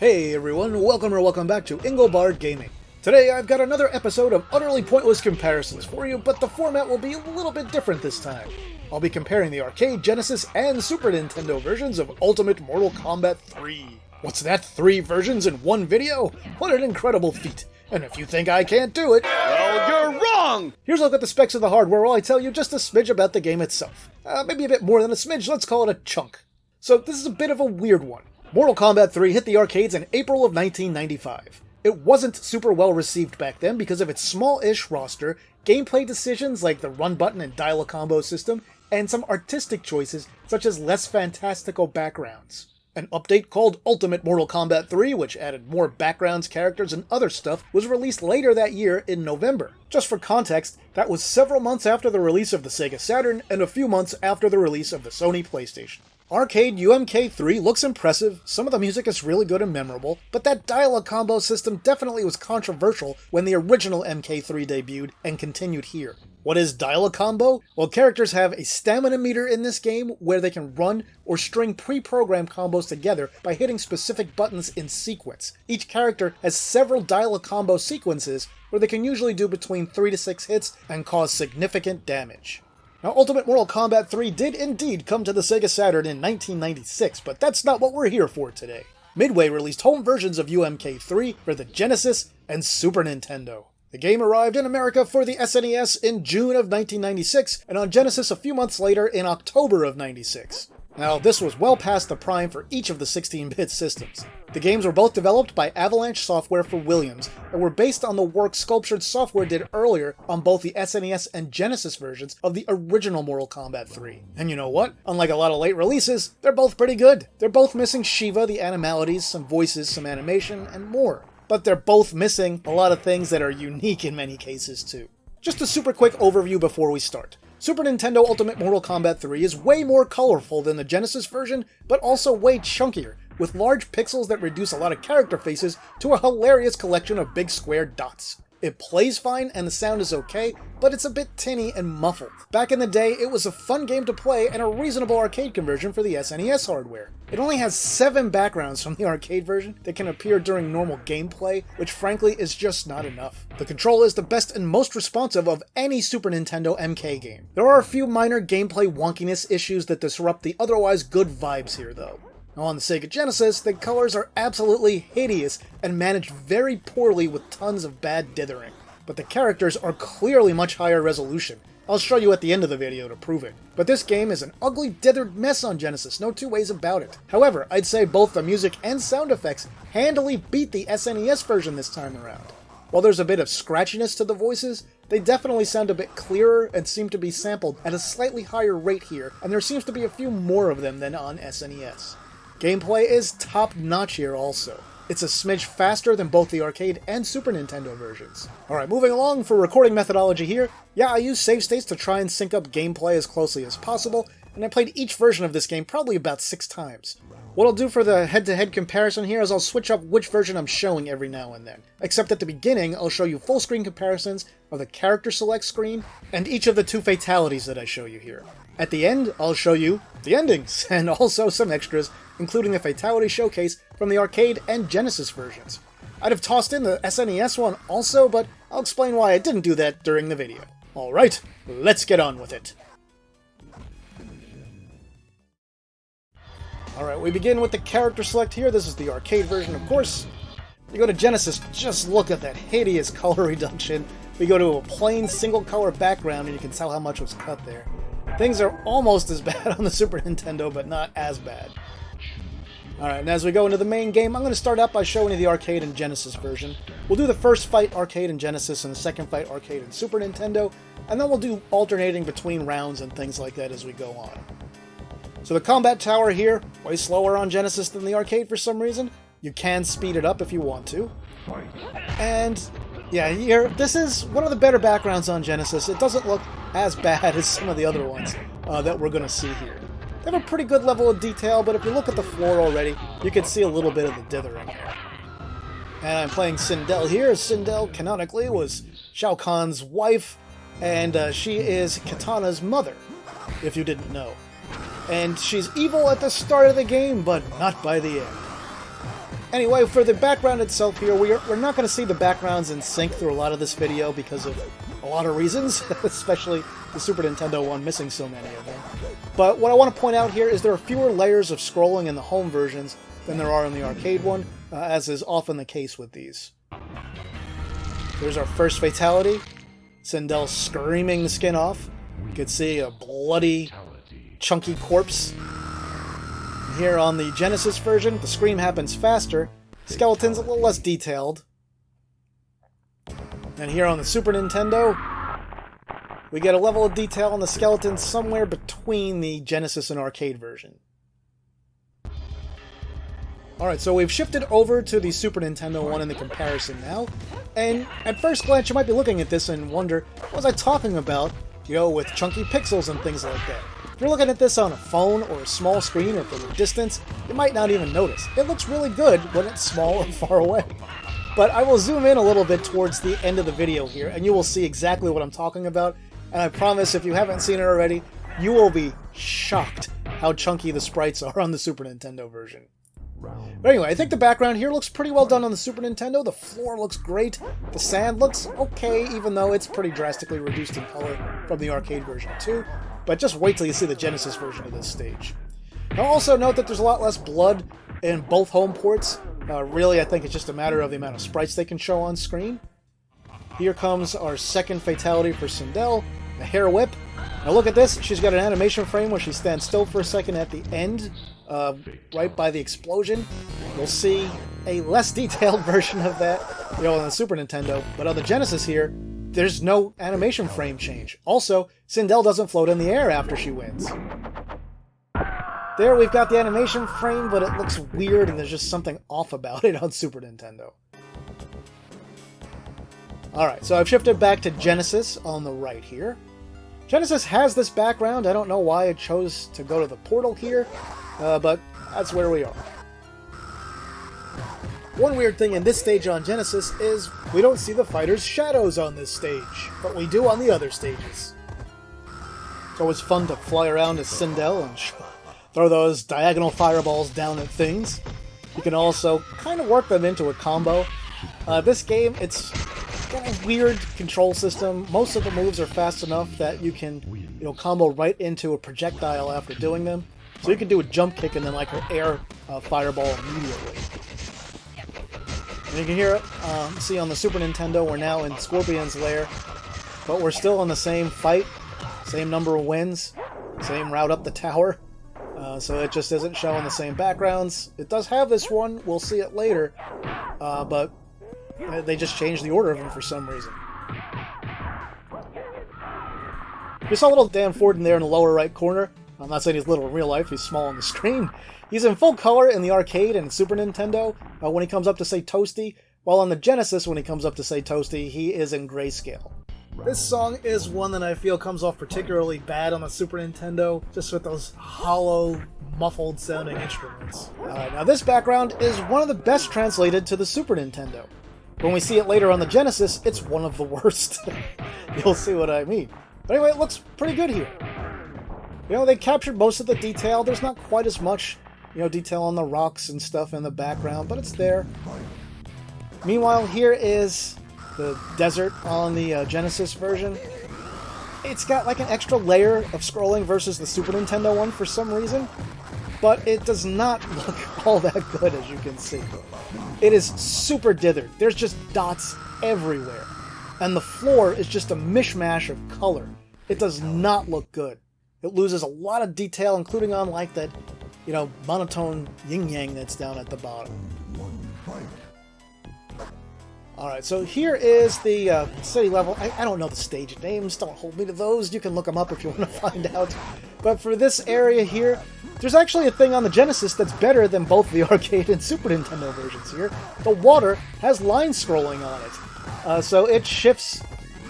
Hey everyone, welcome back to Engelbart Gaming. Today I've got another episode of utterly pointless comparisons for you, but the format will be a little bit different this time. I'll be comparing the arcade, Genesis, and Super Nintendo versions of Ultimate Mortal Kombat 3. What's that, 3 versions in one video? What an incredible feat. And if you think I can't do it, well, you're wrong! Here's a look at the specs of the hardware while I tell you just a smidge about the game itself. Maybe a bit more than a smidge, let's call it a chunk. So this is a bit of a weird one. Mortal Kombat 3 hit the arcades in April of 1995. It wasn't super well received back then because of its small-ish roster, gameplay decisions like the run button and dial-a-combo system, and some artistic choices such as less fantastical backgrounds. An update called Ultimate Mortal Kombat 3, which added more backgrounds, characters, and other stuff, was released later that year in November. Just for context, that was several months after the release of the Sega Saturn and a few months after the release of the Sony PlayStation. Arcade UMK3 looks impressive, some of the music is really good and memorable, but that dial-a-combo system definitely was controversial when the original MK3 debuted and continued here. What is dial-a-combo? Well, characters have a stamina meter in this game where they can run or string pre-programmed combos together by hitting specific buttons in sequence. Each character has several dial-a-combo sequences where they can usually do between 3 to 6 hits and cause significant damage. Now, Ultimate Mortal Kombat 3 did indeed come to the Sega Saturn in 1996, but that's not what we're here for today. Midway released home versions of UMK3 for the Genesis and Super Nintendo. The game arrived in America for the SNES in June of 1996, and on Genesis a few months later in October of 96. Now, this was well past the prime for each of the 16-bit systems. The games were both developed by Avalanche Software for Williams, and were based on the work Sculptured Software did earlier on both the SNES and Genesis versions of the original Mortal Kombat 3. And you know what? Unlike a lot of late releases, they're both pretty good. They're both missing Shiva, the animalities, some voices, some animation, and more. But they're both missing a lot of things that are unique in many cases too. Just a super quick overview before we start. Super Nintendo Ultimate Mortal Kombat 3 is way more colorful than the Genesis version, but also way chunkier, with large pixels that reduce a lot of character faces to a hilarious collection of big square dots. It plays fine and the sound is okay, but it's a bit tinny and muffled. Back in the day, it was a fun game to play and a reasonable arcade conversion for the SNES hardware. It only has 7 backgrounds from the arcade version that can appear during normal gameplay, which frankly is just not enough. The control is the best and most responsive of any Super Nintendo MK game. There are a few minor gameplay wonkiness issues that disrupt the otherwise good vibes here though. Now on the Sega Genesis, the colors are absolutely hideous and managed very poorly with tons of bad dithering. But the characters are clearly much higher resolution. I'll show you at the end of the video to prove it. But this game is an ugly dithered mess on Genesis, no two ways about it. However, I'd say both the music and sound effects handily beat the SNES version this time around. While there's a bit of scratchiness to the voices, they definitely sound a bit clearer and seem to be sampled at a slightly higher rate here, and there seems to be a few more of them than on SNES. Gameplay is top-notch here also. It's a smidge faster than both the arcade and Super Nintendo versions. Alright, moving along for recording methodology here. Yeah, I use save states to try and sync up gameplay as closely as possible, and I played each version of this game probably about 6 times. What I'll do for the head-to-head comparison here is I'll switch up which version I'm showing every now and then. Except at the beginning, I'll show you full-screen comparisons of the character select screen and each of the 2 fatalities that I show you here. At the end, I'll show you the endings, and also some extras, including the Fatality showcase from the arcade and Genesis versions. I'd have tossed in the SNES one also, but I'll explain why I didn't do that during the video. Alright, let's get on with it. Alright, we begin with the character select here. This is the arcade version, of course. You go to Genesis, just look at that hideous color reduction. We go to a plain single color background and you can tell how much was cut there. Things are almost as bad on the Super Nintendo, but not as bad. Alright, and as we go into the main game, I'm going to start out by showing you the arcade and Genesis version. We'll do the first fight arcade and Genesis and the second fight arcade and Super Nintendo, and then we'll do alternating between rounds and things like that as we go on. So the combat tower here, way slower on Genesis than the arcade for some reason. You can speed it up if you want to. And yeah, here, this is one of the better backgrounds on Genesis. It doesn't look as bad as some of the other ones that we're going to see here. They have a pretty good level of detail, but if you look at the floor already, you can see a little bit of the dithering here. And I'm playing Sindel here. Sindel, canonically, was Shao Kahn's wife, and she is Kitana's mother, if you didn't know. And she's evil at the start of the game, but not by the end. Anyway, for the background itself here, we're not going to see the backgrounds in sync through a lot of this video because of a lot of reasons, especially the Super Nintendo one missing so many of them. But what I want to point out here is there are fewer layers of scrolling in the home versions than there are in the arcade one, as is often the case with these. There's our first fatality. Sindel screaming the skin off. You can see a bloody, chunky corpse. Here on the Genesis version, the scream happens faster. Skeleton's a little less detailed. And here on the Super Nintendo, we get a level of detail on the skeleton somewhere between the Genesis and arcade version. Alright, so we've shifted over to the Super Nintendo one in the comparison now. And at first glance, you might be looking at this and wonder, what was I talking about, with chunky pixels and things like that? If you're looking at this on a phone or a small screen or from a distance, you might not even notice. It looks really good when it's small and far away. But I will zoom in a little bit towards the end of the video here, and you will see exactly what I'm talking about. And I promise, if you haven't seen it already, you will be shocked how chunky the sprites are on the Super Nintendo version. But anyway, I think the background here looks pretty well done on the Super Nintendo. The floor looks great. The sand looks okay, even though it's pretty drastically reduced in color from the arcade version too. But just wait till you see the Genesis version of this stage. Now also note that there's a lot less blood in both home ports. Really, I think it's just a matter of the amount of sprites they can show on screen. Here comes our second fatality for Sindel, the hair whip. Now look at this, she's got an animation frame where she stands still for a second at the end, right by the explosion. You'll see a less detailed version of that, on the Super Nintendo, but on the Genesis here, there's no animation frame change. Also, Sindel doesn't float in the air after she wins. There we've got the animation frame, but it looks weird and there's just something off about it on Super Nintendo. Alright, so I've shifted back to Genesis on the right here. Genesis has this background. I don't know why it chose to go to the portal here, but that's where we are. One weird thing in this stage on Genesis is we don't see the fighters' shadows on this stage, but we do on the other stages. It's always fun to fly around as Sindel and throw those diagonal fireballs down at things. You can also kind of work them into a combo. This game, it's got a weird control system. Most of the moves are fast enough that you can, combo right into a projectile after doing them. So you can do a jump kick and then like an air fireball immediately. And you can hear it, see on the Super Nintendo, we're now in Scorpion's lair, but we're still in the same fight, same number of wins, same route up the tower. So it just isn't showing the same backgrounds. It does have this one, we'll see it later, but they just changed the order of them for some reason. You saw little Dan Ford in there in the lower right corner. I'm not saying he's little in real life, he's small on the screen. He's in full color in the arcade and Super Nintendo when he comes up to say Toasty, while on the Genesis when he comes up to say Toasty, he is in grayscale. This song is one that I feel comes off particularly bad on the Super Nintendo, just with those hollow, muffled sounding instruments. Now this background is one of the best translated to the Super Nintendo. When we see it later on the Genesis, it's one of the worst. You'll see what I mean. But anyway, it looks pretty good here. They captured most of the detail. There's not quite as much, detail on the rocks and stuff in the background, but it's there. Meanwhile, here is the desert on the Genesis version. It's got like an extra layer of scrolling versus the Super Nintendo one for some reason, but it does not look all that good, as you can see. It is super dithered. There's just dots everywhere, and the floor is just a mishmash of color. It does not look good. It loses a lot of detail, including on like that, monotone yin-yang that's down at the bottom. Alright, so here is the city level. I don't know the stage names, don't hold me to those. You can look them up if you want to find out. But for this area here, there's actually a thing on the Genesis that's better than both the arcade and Super Nintendo versions here. The water has line scrolling on it. So it shifts,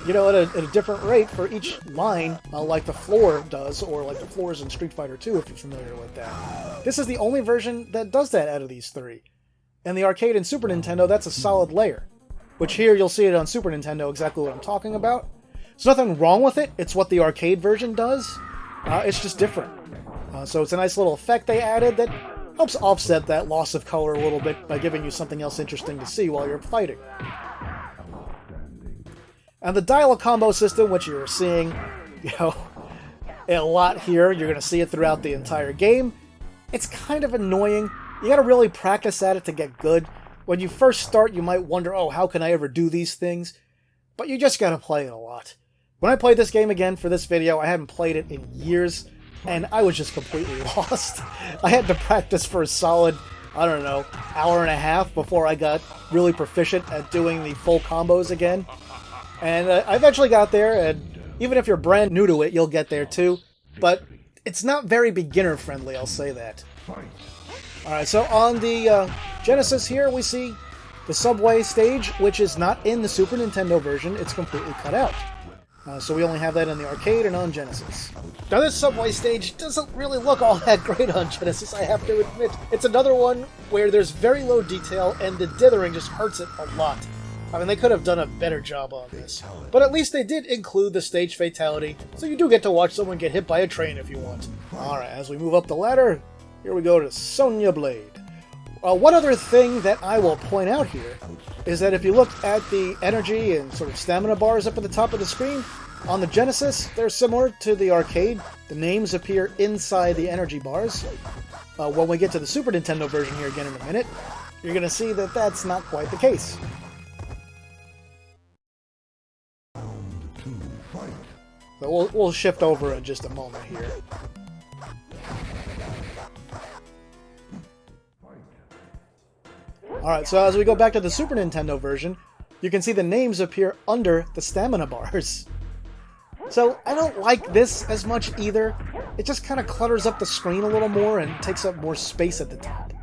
at a different rate for each line, like the floor does, or like the floors in Street Fighter 2, if you're familiar with that. This is the only version that does that out of these three. And the arcade and Super Nintendo, that's a solid layer. Which here, you'll see it on Super Nintendo, exactly what I'm talking about. There's nothing wrong with it, it's what the arcade version does. It's just different. So it's a nice little effect they added that Helps offset that loss of color a little bit by giving you something else interesting to see while you're fighting. And the dial-up combo system, which you're seeing, a lot here, you're going to see it throughout the entire game. It's kind of annoying. You got to really practice at it to get good. When you first start, you might wonder, oh, how can I ever do these things? But you just got to play it a lot. When I played this game again for this video, I hadn't played it in years, and I was just completely lost. I had to practice for a solid, I don't know, hour and a half before I got really proficient at doing the full combos again. And I eventually got there, and even if you're brand new to it, you'll get there too. But it's not very beginner-friendly, I'll say that. Alright, so on the Genesis here, we see the subway stage, which is not in the Super Nintendo version. It's completely cut out. So we only have that in the arcade and on Genesis. Now this subway stage doesn't really look all that great on Genesis, I have to admit. It's another one where there's very low detail, and the dithering just hurts it a lot. I mean, they could have done a better job on this. But at least they did include the stage Fatality, so you do get to watch someone get hit by a train if you want. Alright, as we move up the ladder, here we go to Sonya Blade. One other thing that I will point out here is that if you look at the energy and sort of stamina bars up at the top of the screen, on the Genesis, they're similar to the arcade. The names appear inside the energy bars. When we get to the Super Nintendo version here again in a minute, you're going to see that that's not quite the case. So we'll shift over in just a moment here. Alright, so as we go back to the Super Nintendo version, you can see the names appear under the stamina bars. So I don't like this as much either. It just kind of clutters up the screen a little more and takes up more space at the top.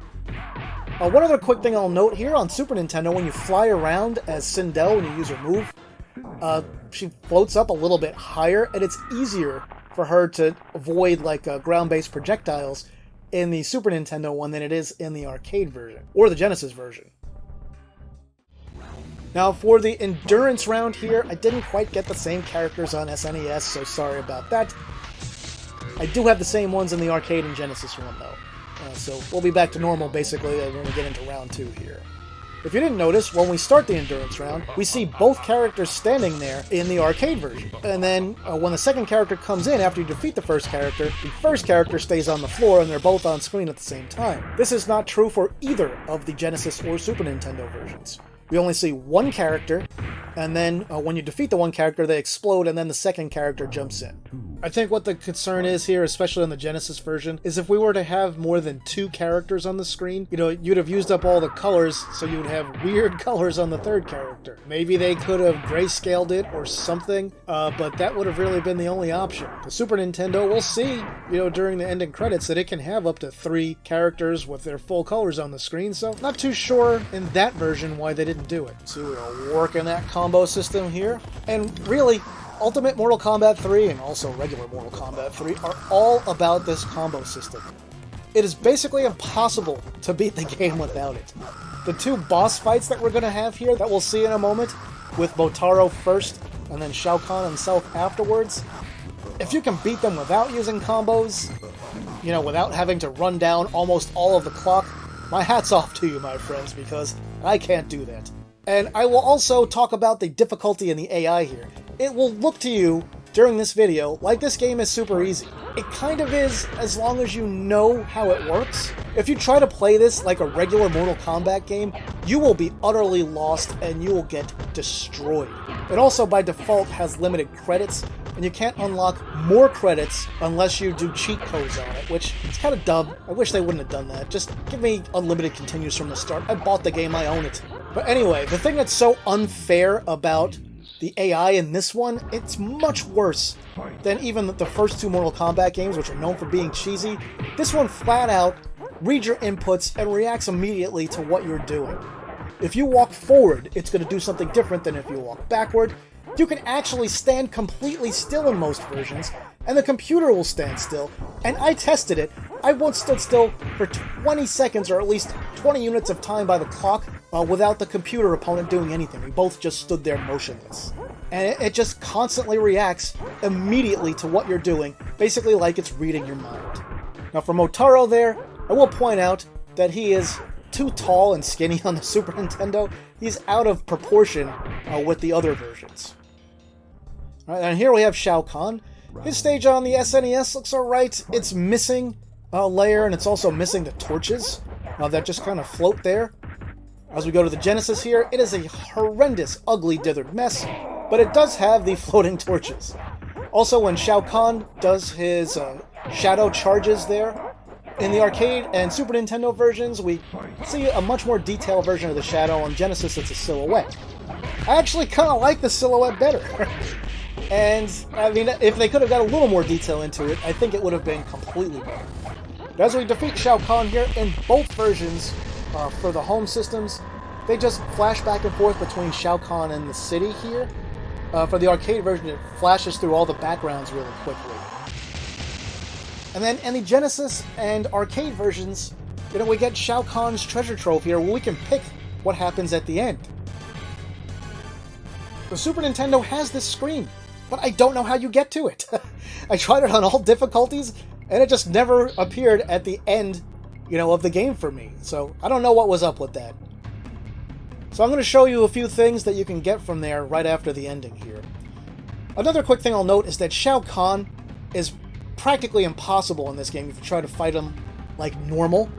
One other quick thing I'll note here, on Super Nintendo, when you fly around as Sindel when you use her move, she floats up a little bit higher, and it's easier for her to avoid ground-based projectiles in the Super Nintendo one than it is in the arcade version, or the Genesis version. Now for the endurance round here, I didn't quite get the same characters on SNES, so sorry about that. I do have the same ones in the arcade and Genesis one though, so we'll be back to normal basically when we get into round 2 here. If you didn't notice, when we start the endurance round, we see both characters standing there in the arcade version. And then when the second character comes in after you defeat the first character stays on the floor and they're both on screen at the same time. This is not true for either of the Genesis or Super Nintendo versions. We only see one character, and then when you defeat the one character, they explode, and then the second character jumps in. I think what the concern is here, especially on the Genesis version, is if we were to have more than 2 characters on the screen, you'd have used up all the colors, so you'd have weird colors on the third character. Maybe they could have grayscaled it or something, but that would have really been the only option. The Super Nintendo, we'll see, during the ending credits, that it can have up to 3 characters with their full colors on the screen, so not too sure in that version why they didn't do it. So we're working that combo system here, and really, Ultimate Mortal Kombat 3 and also regular Mortal Kombat 3 are all about this combo system. It is basically impossible to beat the game without it. The 2 boss fights that we're going to have here, that we'll see in a moment, with Motaro first and then Shao Kahn himself afterwards, if you can beat them without using combos, without having to run down almost all of the clock, my hat's off to you, my friends, because I can't do that. And I will also talk about the difficulty in the AI here. It will look to you during this video like this game is super easy. It kind of is, as long as you know how it works. If you try to play this like a regular Mortal Kombat game, you will be utterly lost and you will get destroyed. It also by default has limited credits, and you can't unlock more credits unless you do cheat codes on it, which is kind of dumb. I wish they wouldn't have done that. Just give me unlimited continues from the start. I bought the game, I own it. But anyway, the thing that's so unfair about the AI in this one, it's much worse than even the first 2 Mortal Kombat games, which are known for being cheesy. This one flat out reads your inputs and reacts immediately to what you're doing. If you walk forward, it's going to do something different than if you walk backward. You can actually stand completely still in most versions, and the computer will stand still. And I tested it. I once stood still for 20 seconds, or at least 20 units of time by the clock, without the computer opponent doing anything. We both just stood there motionless. And it just constantly reacts immediately to what you're doing, basically like it's reading your mind. Now for Motaro there, I will point out that he is too tall and skinny on the Super Nintendo. He's out of proportion with the other versions. Alright, and here we have Shao Kahn. His stage on the SNES looks alright. It's missing a layer, and it's also missing the torches that just kind of float there. As we go to the Genesis here, it is a horrendous, ugly, dithered mess, but it does have the floating torches. Also, when Shao Kahn does his shadow charges there, in the arcade and Super Nintendo versions, we see a much more detailed version of the shadow. On Genesis, it's a silhouette. I actually kind of like the silhouette better. And, I mean, if they could have got a little more detail into it, I think it would have been completely better. But as we defeat Shao Kahn here, in both versions for the home systems, they just flash back and forth between Shao Kahn and the city here. For the arcade version, it flashes through all the backgrounds really quickly. And then in the Genesis and arcade versions, we get Shao Kahn's treasure trove here where we can pick what happens at the end. The Super Nintendo has this screen, but I don't know how you get to it. I tried it on all difficulties, and it just never appeared at the end, of the game for me. So I don't know what was up with that. So I'm going to show you a few things that you can get from there right after the ending here. Another quick thing I'll note is that Shao Kahn is practically impossible in this game if you try to fight him like normal.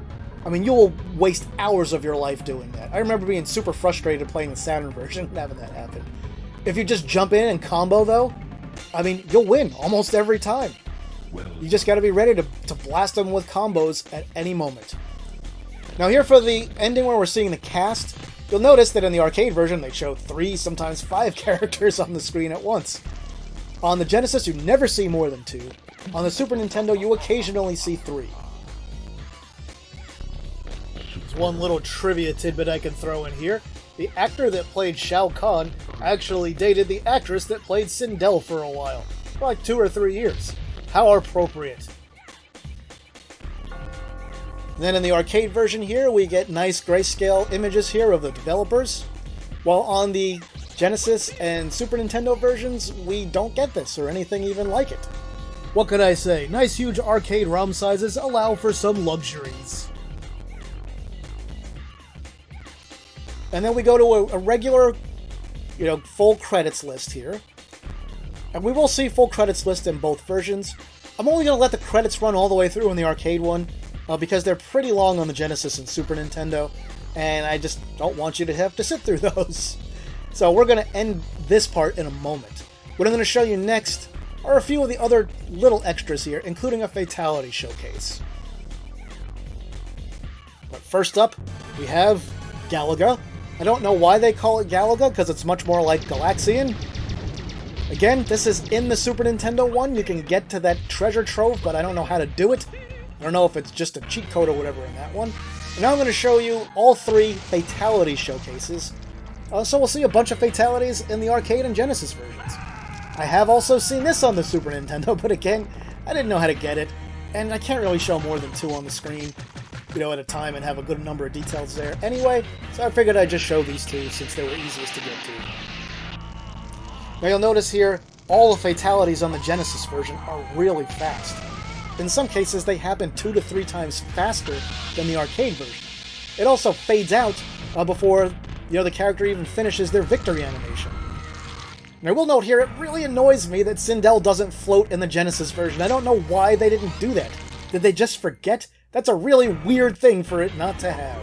I mean, you will waste hours of your life doing that. I remember being super frustrated playing the Saturn version and having that happen. If you just jump in and combo, though, I mean, you'll win almost every time. You just got to be ready to blast them with combos at any moment. Now here for the ending where we're seeing the cast, you'll notice that in the arcade version they show 3, sometimes 5 characters on the screen at once. On the Genesis, you never see more than 2. On the Super Nintendo, you occasionally see 3. There's one little trivia tidbit I can throw in here. The actor that played Shao Kahn actually dated the actress that played Sindel for a while. For like 2 or 3 years. How appropriate. And then in the arcade version here, we get nice grayscale images here of the developers. While on the Genesis and Super Nintendo versions, we don't get this or anything even like it. What could I say? Nice huge arcade ROM sizes allow for some luxuries. And then we go to a regular, full credits list here. And we will see full credits list in both versions. I'm only going to let the credits run all the way through in the arcade one, because they're pretty long on the Genesis and Super Nintendo, and I just don't want you to have to sit through those. So we're going to end this part in a moment. What I'm going to show you next are a few of the other little extras here, including a Fatality showcase. But first up, we have Galaga. I don't know why they call it Galaga, because it's much more like Galaxian. Again, this is in the Super Nintendo one. You can get to that treasure trove, but I don't know how to do it. I don't know if it's just a cheat code or whatever in that one. And now I'm going to show you all 3 Fatality showcases. So we'll see a bunch of Fatalities in the arcade and Genesis versions. I have also seen this on the Super Nintendo, but again, I didn't know how to get it. And I can't really show more than 2 on the screen, at a time and have a good number of details there anyway. So I figured I'd just show these 2 since they were easiest to get to. Now you'll notice here, all the Fatalities on the Genesis version are really fast. In some cases, they happen 2 to 3 times faster than the arcade version. It also fades out before the character even finishes their victory animation. And I will note here, it really annoys me that Sindel doesn't float in the Genesis version. I don't know why they didn't do that. Did they just forget? That's a really weird thing for it not to have.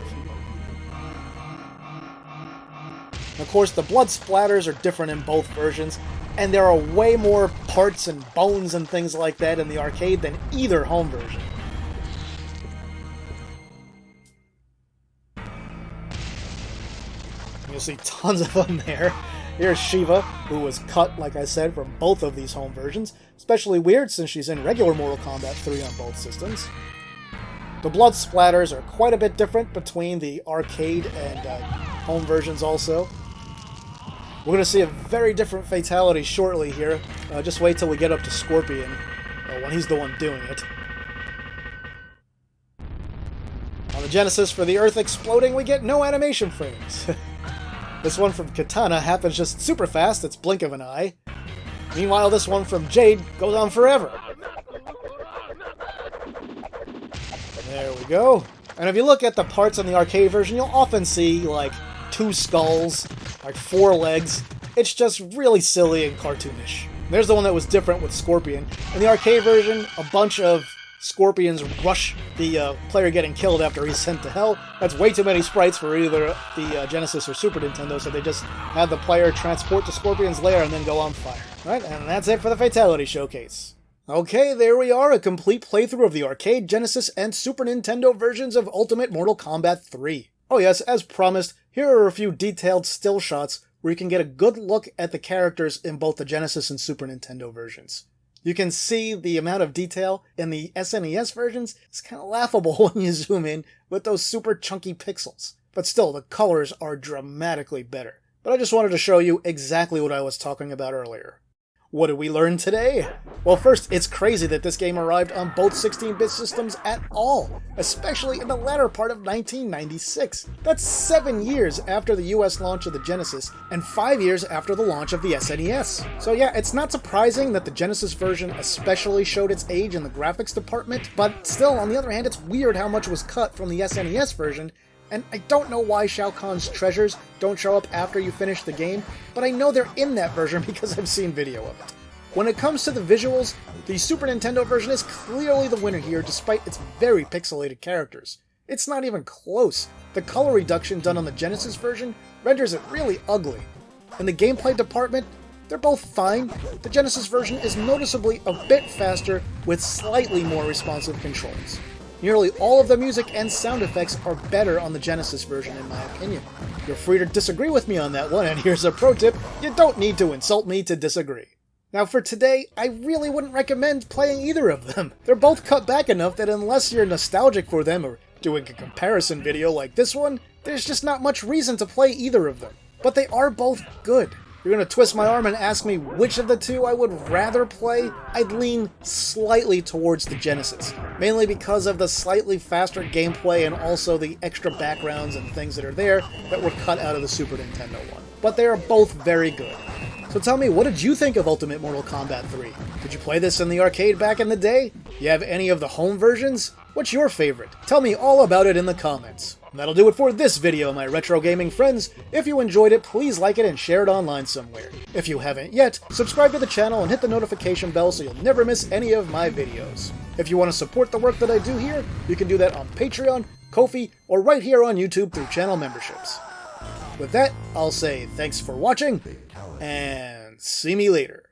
Of course, the blood splatters are different in both versions, and there are way more parts and bones and things like that in the arcade than either home version. You'll see tons of them there. Here's Shiva, who was cut, like I said, from both of these home versions. Especially weird since she's in regular Mortal Kombat 3 on both systems. The blood splatters are quite a bit different between the arcade and home versions also. We're going to see a very different Fatality shortly here. Just wait till we get up to Scorpion, when he's the one doing it. On the Genesis, for the Earth exploding, we get no animation frames. This one from Katana happens just super fast, it's blink of an eye. Meanwhile, this one from Jade goes on forever. There we you go. And if you look at the parts in the arcade version, you'll often see, like, 2 skulls, like 4 legs. It's just really silly and cartoonish. There's the one that was different with Scorpion. In the arcade version, a bunch of scorpions rush the player getting killed after he's sent to hell. That's way too many sprites for either the Genesis or Super Nintendo, so they just have the player transport the scorpion's lair and then go on fire. Right, and that's it for the Fatality Showcase. Okay, there we are, a complete playthrough of the arcade, Genesis, and Super Nintendo versions of Ultimate Mortal Kombat 3. Oh yes, as promised, here are a few detailed still shots where you can get a good look at the characters in both the Genesis and Super Nintendo versions. You can see the amount of detail in the SNES versions. It's kind of laughable when you zoom in with those super chunky pixels. But still, the colors are dramatically better. But I just wanted to show you exactly what I was talking about earlier. What did we learn today? Well, first, it's crazy that this game arrived on both 16-bit systems at all, especially in the latter part of 1996. That's 7 years after the US launch of the Genesis, and 5 years after the launch of the SNES. So yeah, it's not surprising that the Genesis version especially showed its age in the graphics department, but still, on the other hand, it's weird how much was cut from the SNES version. And I don't know why Shao Kahn's treasures don't show up after you finish the game, but I know they're in that version because I've seen video of it. When it comes to the visuals, the Super Nintendo version is clearly the winner here despite its very pixelated characters. It's not even close. The color reduction done on the Genesis version renders it really ugly. In the gameplay department, they're both fine. The Genesis version is noticeably a bit faster with slightly more responsive controls. Nearly all of the music and sound effects are better on the Genesis version in my opinion. You're free to disagree with me on that one, and here's a pro tip: you don't need to insult me to disagree. Now for today, I really wouldn't recommend playing either of them. They're both cut back enough that unless you're nostalgic for them or doing a comparison video like this one, there's just not much reason to play either of them. But they are both good. You're going to twist my arm and ask me which of the two I would rather play? I'd lean slightly towards the Genesis, mainly because of the slightly faster gameplay and also the extra backgrounds and things that are there that were cut out of the Super Nintendo one. But they are both very good. So tell me, what did you think of Ultimate Mortal Kombat 3? Did you play this in the arcade back in the day? You have any of the home versions? What's your favorite? Tell me all about it in the comments. And that'll do it for this video, my retro gaming friends. If you enjoyed it, please like it and share it online somewhere. If you haven't yet, subscribe to the channel and hit the notification bell so you'll never miss any of my videos. If you want to support the work that I do here, you can do that on Patreon, Ko-fi, or right here on YouTube through channel memberships. With that, I'll say thanks for watching, and see me later.